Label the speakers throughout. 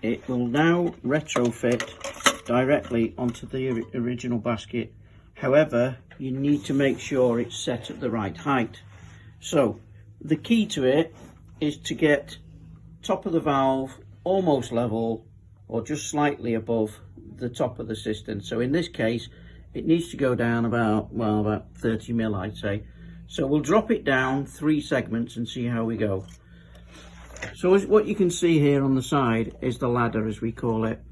Speaker 1: it will now retrofit directly onto the original basket. However, you need to make sure it's set at the right height. So the key to it is to get top of the valve almost level or just slightly above the top of the cistern. So in this case it needs to go down about 30 mil, I'd say. So we'll drop it down 3 segments and see how we go. So what you can see here on the side is the ladder, as we call it,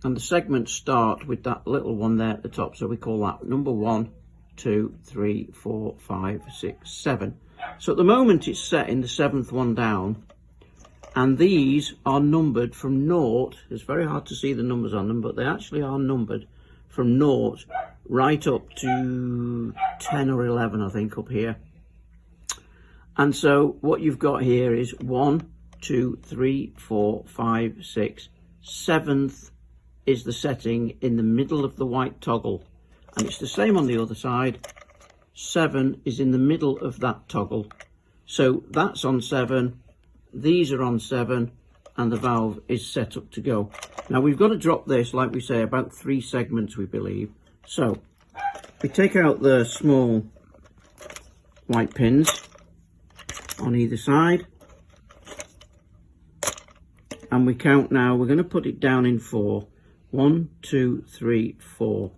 Speaker 1: and the segments start with that little one there at the top, so we call that number 1, 2, 3, 4, 5, 6, 7. So at the moment it's set in the 7th one down, and these are numbered from 0. It's very hard to see the numbers on them, but they actually are numbered from 0 right up to 10 or 11, I think, up here. And so what you've got here is 1, 2, 3, 4, 5, 6, 7th is the setting in the middle of the white toggle, and it's the same on the other side. 7 is in the middle of that toggle, so that's on 7, these are on 7, and the valve is set up to go. Now we've got to drop this, like we say, about 3 segments, we believe. So we take out the small white pins on either side, and we count now. We're going to put it down in 4. 1, 2, 3, 4.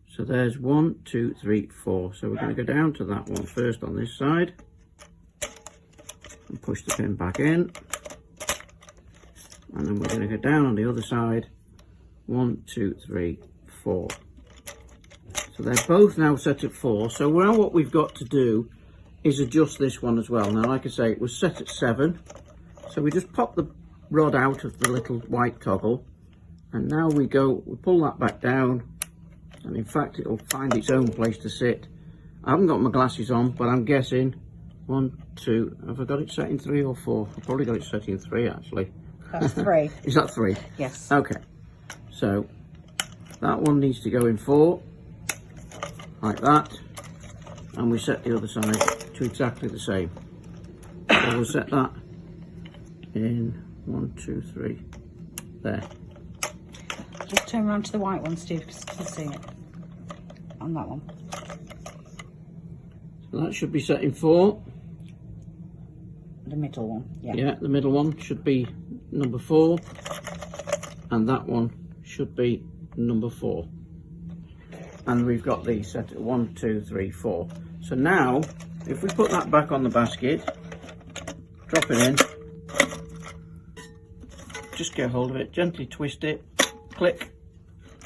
Speaker 1: So there's 1, 2, 3, 4. So we're going to go down to that one first on this side and push the pin back in, and then we're going to go down on the other side. 1, 2, 3, 4. So they're both now set at 4. So now what we've got to do is adjust this one as well. Now, like I say, it was set at 7, so we just pop the rod out of the little white toggle, and now we pull that back down, and in fact it'll find its own place to sit. I haven't got my glasses on, but I'm guessing 1, 2, have I got it set in 3 or 4? I've probably got it set in 3 actually.
Speaker 2: That's 3.
Speaker 1: Is that 3?
Speaker 2: Yes.
Speaker 1: Okay, so that one needs to go in 4, like that, and we set the other side to exactly the same. So we'll set that in 1, 2, 3, there.
Speaker 2: Just turn around to the white one, Steve, because you can see it on that one.
Speaker 1: So that should be set in 4.
Speaker 2: The middle one, yeah.
Speaker 1: Yeah, the middle one should be number 4, and that one should be number 4. And we've got these set at 1, 2, 3, 4. So now, if we put that back on the basket, drop it in, just get hold of it, gently twist it, click.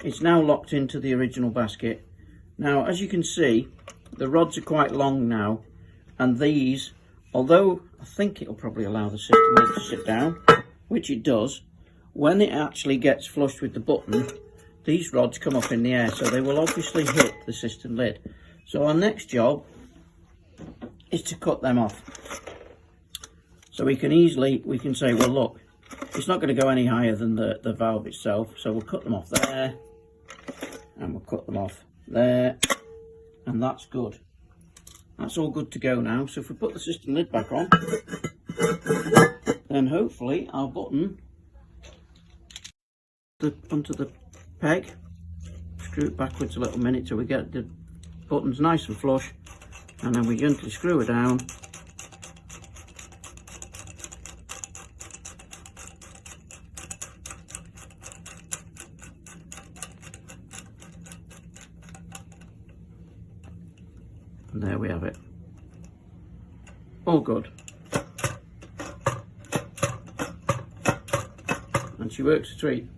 Speaker 1: It's now locked into the original basket. Now, as you can see, the rods are quite long now, and these, although I think it'll probably allow the system lid to sit down, which it does, when it actually gets flushed with the button, these rods come up in the air, so they will obviously hit the cistern lid. So our next job is to cut them off. So we can say, well look, it's not going to go any higher than the valve itself, so we'll cut them off there, and we'll cut them off there, and that's good. That's all good to go now. So if we put the cistern lid back on, then hopefully our button onto the peg, screw it backwards a little minute till we get the buttons nice and flush, and then we gently screw it down. And there we have it. All good. And she works a treat.